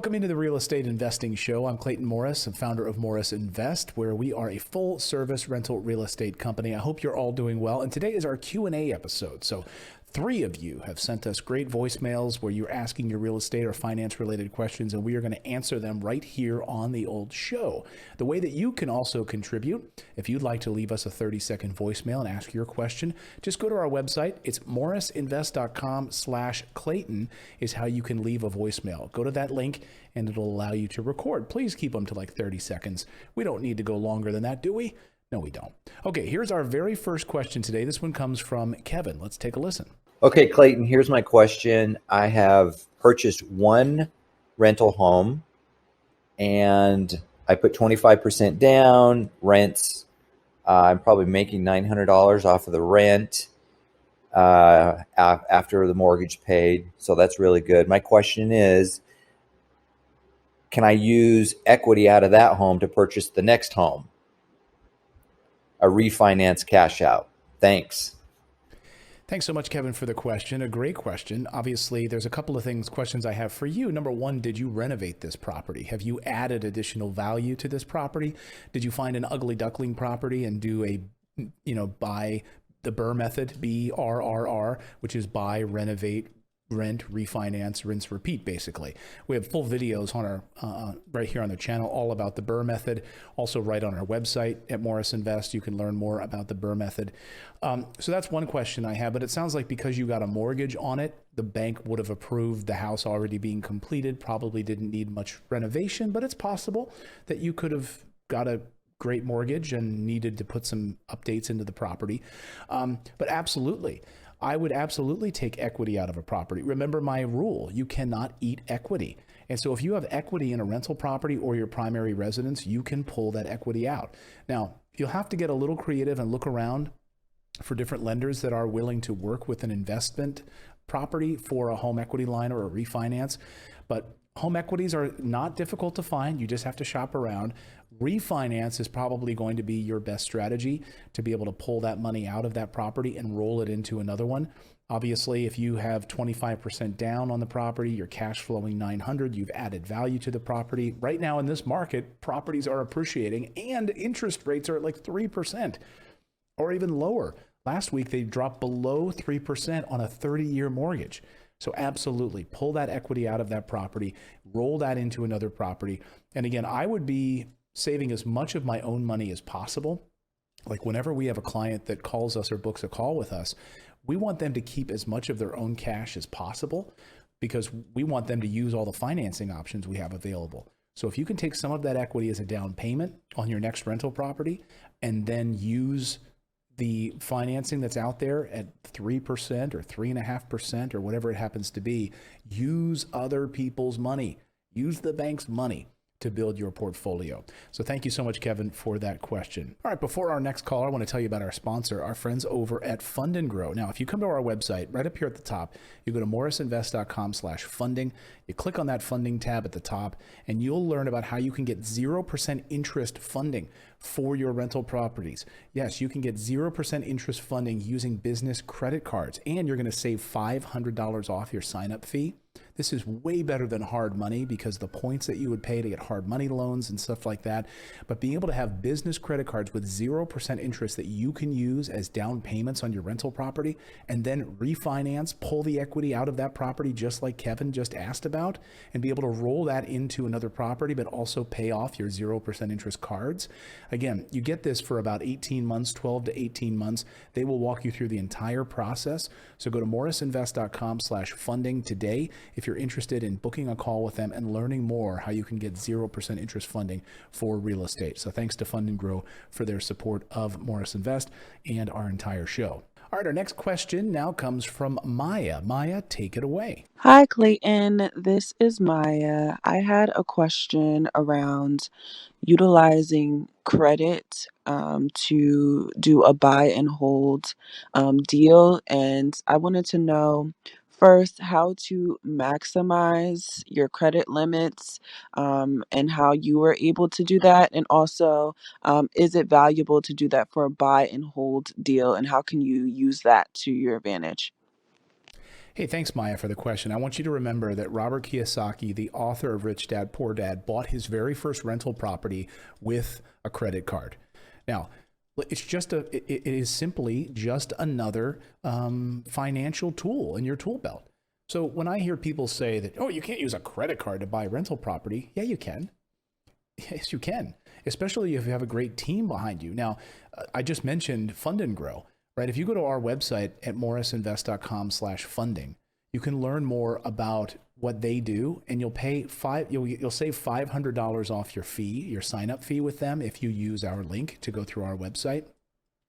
Welcome into the Real Estate Investing Show. I'm Clayton Morris, I'm founder of Morris Invest, where we are a full-service rental real estate company. I hope you're all doing well. And today is our Q&A episode. So 3 of you have sent us great voicemails where you're asking your real estate or finance-related questions, and we are going to answer them right here on the old show. The way that you can also contribute, if you'd like to leave us a 30-second voicemail and ask your question, just go to our website. It's morrisinvest.com/Clayton is how you can leave a voicemail. Go to that link, and it'll allow you to record. Please keep them to like 30 seconds. We don't need to go longer than that, do we? No, we don't. Okay, here's our very first question today. This one comes from Kevin. Let's take a listen. Okay, Clayton, here's my question. I have purchased one rental home and I put 25% down, rents. I'm probably making $900 off of the rent after the mortgage paid. So that's really good. My question is, can I use equity out of that home to purchase the next home? A refinance cash out. Thanks. Thanks so much, Kevin, for the question. A great question. Obviously, there's a couple of questions I have for you. Number one, did you renovate this property? Have you added additional value to this property? Did you find an ugly duckling property and do buy the BRRRR method, BRRR, which is buy, renovate, rent, refinance, rinse, repeat, basically. We have full videos on our right here on the channel all about the BRRRR method. Also right on our website at Morris Invest, you can learn more about the BRRRR method. So that's one question I have, but it sounds like because you got a mortgage on it, the bank would have approved the house already being completed, probably didn't need much renovation, but it's possible that you could have got a great mortgage and needed to put some updates into the property. But absolutely, I would absolutely take equity out of a property. Remember my rule, you cannot eat equity. And so if you have equity in a rental property or your primary residence, you can pull that equity out. Now, you'll have to get a little creative and look around for different lenders that are willing to work with an investment property for a home equity line or a refinance. But home equities are not difficult to find. You just have to shop around. Refinance is probably going to be your best strategy to be able to pull that money out of that property and roll it into another one. Obviously, if you have 25% down on the property, you're cash flowing 900, you've added value to the property. Right now in this market, properties are appreciating and interest rates are at like 3% or even lower. Last week, they dropped below 3% on a 30-year mortgage. So absolutely, pull that equity out of that property, roll that into another property. And again, I would be saving as much of my own money as possible. Like whenever we have a client that calls us or books a call with us, we want them to keep as much of their own cash as possible because we want them to use all the financing options we have available. So if you can take some of that equity as a down payment on your next rental property and then use the financing that's out there at 3% or 3.5% or whatever it happens to be, use other people's money, use the bank's money to build your portfolio. So thank you so much, Kevin, for that question. All right, before our next call, I want to tell you about our sponsor, our friends over at Fund and Grow. Now, if you come to our website, right up here at the top, you go to morrisinvest.com/funding. You click on that funding tab at the top, and you'll learn about how you can get 0% interest funding for your rental properties. Yes, you can get 0% interest funding using business credit cards, and you're going to save $500 off your sign-up fee. This is way better than hard money because the points that you would pay to get hard money loans and stuff like that. But being able to have business credit cards with 0% interest that you can use as down payments on your rental property and then refinance, pull the equity out of that property just like Kevin just asked about, and be able to roll that into another property, but also pay off your 0% interest cards. Again, you get this for about 18 months, 12 to 18 months. They will walk you through the entire process. So go to morrisinvest.com/funding today if you're interested in booking a call with them and learning more how you can get 0% interest funding for real estate. So thanks to Fund and Grow for their support of Morris Invest and our entire show. All right, our next question now comes from Maya. Maya, take it away. Hi, Clayton. This is Maya. I had a question around utilizing credit to do a buy and hold deal. And I wanted to know first how to maximize your credit limits and how you were able to do that. And also, is it valuable to do that for a buy and hold deal? And how can you use that to your advantage? Hey, thanks, Maya, for the question. I want you to remember that Robert Kiyosaki, the author of Rich Dad, Poor Dad, bought his very first rental property with a credit card. Now, it is simply just another financial tool in your tool belt. So when I hear people say that, oh, you can't use a credit card to buy rental property, yeah, you can. Yes, you can, especially if you have a great team behind you. Now, I just mentioned Fund and Grow, right? If you go to our website at morrisinvest.com/funding, you can learn more about what they do, and you'll save $500 off your fee, your sign up fee with them if you use our link to go through our website.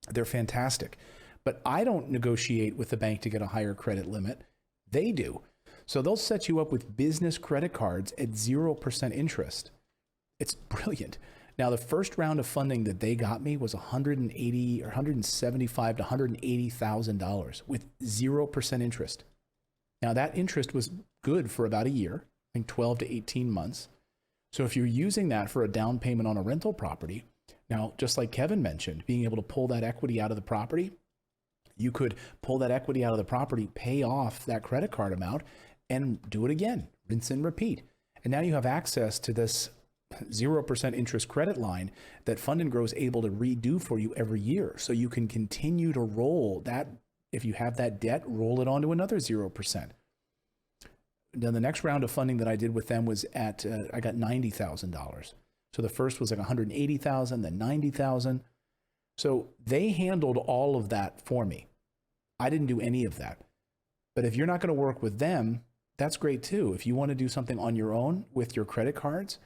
They're fantastic. But I don't negotiate with the bank to get a higher credit limit. They do. So they'll set you up with business credit cards at 0% interest. It's brilliant. Now, the first round of funding that they got me was $175,000 to $180,000 with 0% interest. Now, that interest was good for about a year, I think 12 to 18 months. So if you're using that for a down payment on a rental property, now, just like Kevin mentioned, being able to pull that equity out of the property, you could pull that equity out of the property, pay off that credit card amount, and do it again, rinse and repeat. And now you have access to this 0% interest credit line that Fund and Grow is able to redo for you every year. So you can continue to roll that. If you have that debt, roll it onto another 0%. Then the next round of funding that I did with them was I got $90,000. So the first was like $180,000, then $90,000. So they handled all of that for me. I didn't do any of that. But if you're not going to work with them, that's great too. If you want to do something on your own with your credit cards,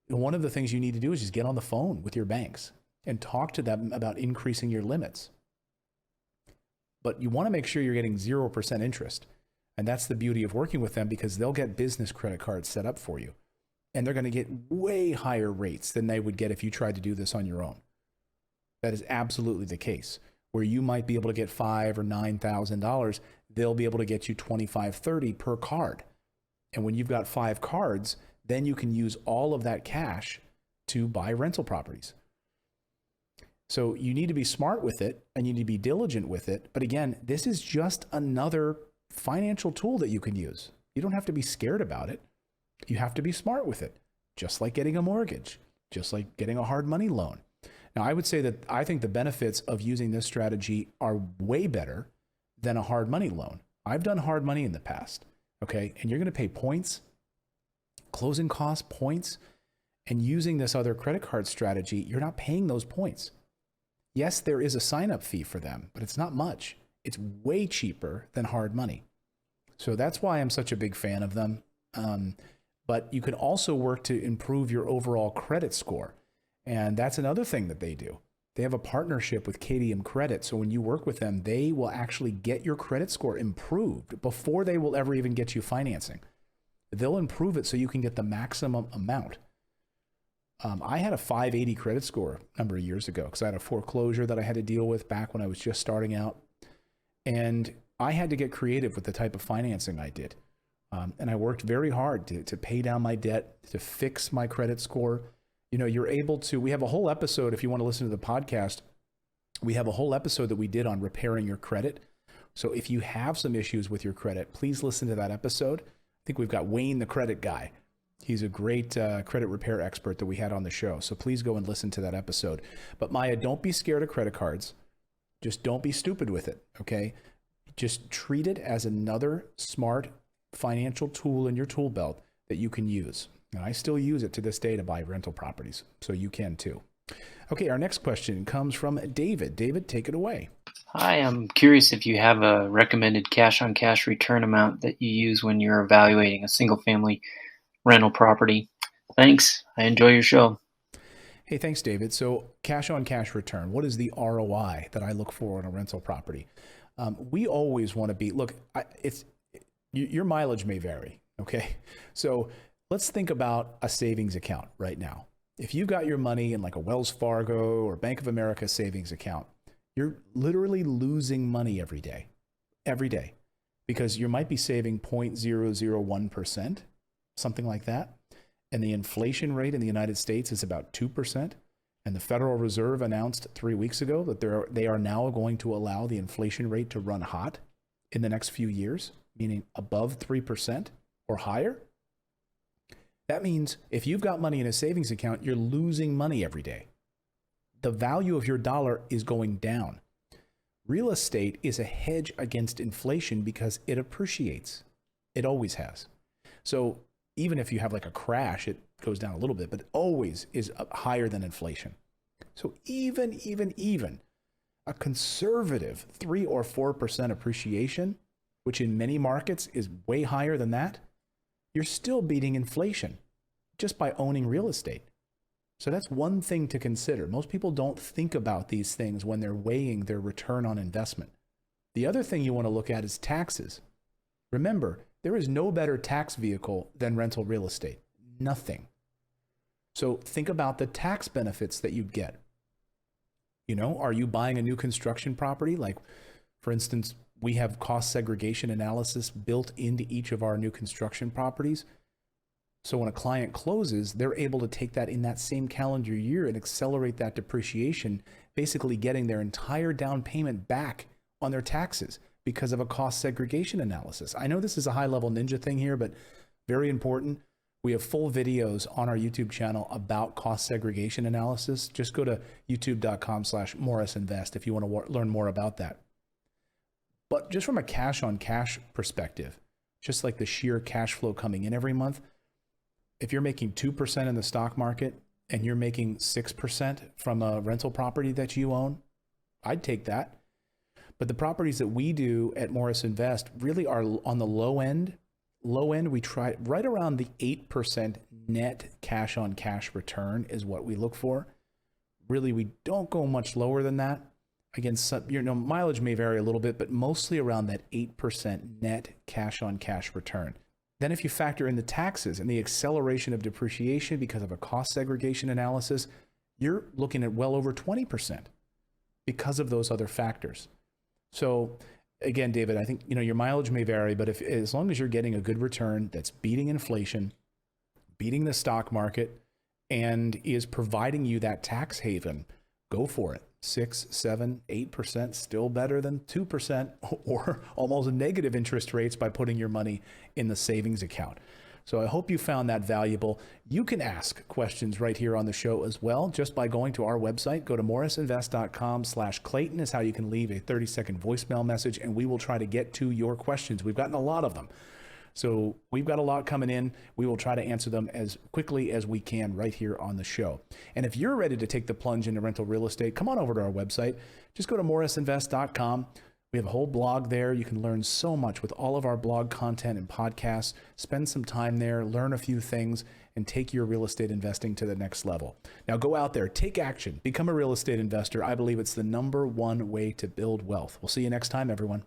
one of the things you need to do is just get on the phone with your banks and talk to them about increasing your limits. But you want to make sure you're getting 0% interest. And that's the beauty of working with them, because they'll get business credit cards set up for you. And they're going to get way higher rates than they would get if you tried to do this on your own. That is absolutely the case. Where you might be able to get $5,000 or $9,000, they'll be able to get you $25,000, $30,000 per card. And when you've got 5 cards, then you can use all of that cash to buy rental properties. So you need to be smart with it, and you need to be diligent with it. But again, this is just another financial tool that you can use. You don't have to be scared about it. You have to be smart with it, just like getting a mortgage, just like getting a hard money loan. Now, I would say that I think the benefits of using this strategy are way better than a hard money loan. I've done hard money in the past, okay? And you're going to pay points, closing costs, points, and using this other credit card strategy, you're not paying those points. Yes, there is a sign-up fee for them, but it's not much. It's way cheaper than hard money. So that's why I'm such a big fan of them. But you can also work to improve your overall credit score. And that's another thing that they do. They have a partnership with KDM Credit. So when you work with them, they will actually get your credit score improved before they will ever even get you financing. They'll improve it so you can get the maximum amount. I had a 580 credit score a number of years ago because I had a foreclosure that I had to deal with back when I was just starting out. And I had to get creative with the type of financing I did. And I worked very hard to pay down my debt, to fix my credit score. You know, you're able to, we have a whole episode, if you want to listen to the podcast, we have a whole episode that we did on repairing your credit. So if you have some issues with your credit, please listen to that episode. I think we've got Wayne, the credit guy. He's a great credit repair expert that we had on the show. So please go and listen to that episode. But Maya, don't be scared of credit cards. Just don't be stupid with it, okay? Just treat it as another smart financial tool in your tool belt that you can use. And I still use it to this day to buy rental properties. So you can too. Okay, our next question comes from David. David, take it away. Hi, I'm curious if you have a recommended cash-on-cash return amount that you use when you're evaluating a single-family rental property. Thanks. I enjoy your show. Hey, thanks, David. So cash-on-cash return, what is the ROI that I look for on a rental property? We always want to be, look, your mileage may vary, okay? So let's think about a savings account right now. If you've got your money in like a Wells Fargo or Bank of America savings account, you're literally losing money every day, because you might be saving 0.001%, something like that. And the inflation rate in the United States is about 2%. And the Federal Reserve announced 3 weeks ago that they are now going to allow the inflation rate to run hot in the next few years, meaning above 3% or higher, that means if you've got money in a savings account, you're losing money every day. The value of your dollar is going down. Real estate is a hedge against inflation because it appreciates. It always has. So even if you have like a crash, it goes down a little bit, but it always is higher than inflation. So even a conservative 3 or 4% appreciation, which in many markets is way higher than that, you're still beating inflation just by owning real estate. So that's one thing to consider. Most people don't think about these things when they're weighing their return on investment. The other thing you want to look at is taxes. Remember, there is no better tax vehicle than rental real estate. Nothing. So think about the tax benefits that you'd get. You know, are you buying a new construction property? Like, for instance, we have cost segregation analysis built into each of our new construction properties. So when a client closes, they're able to take that in that same calendar year and accelerate that depreciation, basically getting their entire down payment back on their taxes because of a cost segregation analysis. I know this is a high-level ninja thing here, but very important. We have full videos on our YouTube channel about cost segregation analysis. Just go to youtube.com/MorrisInvest if you want to learn more about that. But just from a cash on cash perspective, just like the sheer cash flow coming in every month, if you're making 2% in the stock market and you're making 6% from a rental property that you own, I'd take that. But the properties that we do at Morris Invest really are on the low end. Low end, we try right around the 8% net cash on cash return is what we look for. Really, we don't go much lower than that. Again, mileage may vary a little bit, but mostly around that 8% net cash on cash return. Then if you factor in the taxes and the acceleration of depreciation because of a cost segregation analysis, you're looking at well over 20% because of those other factors. So again, David, I think, your mileage may vary, but as long as you're getting a good return that's beating inflation, beating the stock market, and is providing you that tax haven, go for it. 6, 7, 8%, still better than 2% or almost negative interest rates by putting your money in the savings account. So I hope you found that valuable. You can ask questions right here on the show as well, just by going to our website. Go to morrisinvest.com/Clayton is how you can leave a 30-second voicemail message, and we will try to get to your questions. We've gotten a lot of them. So we've got a lot coming in. We will try to answer them as quickly as we can right here on the show. And if you're ready to take the plunge into rental real estate, come on over to our website. Just go to morrisinvest.com. We have a whole blog there. You can learn so much with all of our blog content and podcasts. Spend some time there, learn a few things, and take your real estate investing to the next level. Now go out there, take action, become a real estate investor. I believe it's the #1 way to build wealth. We'll see you next time, everyone.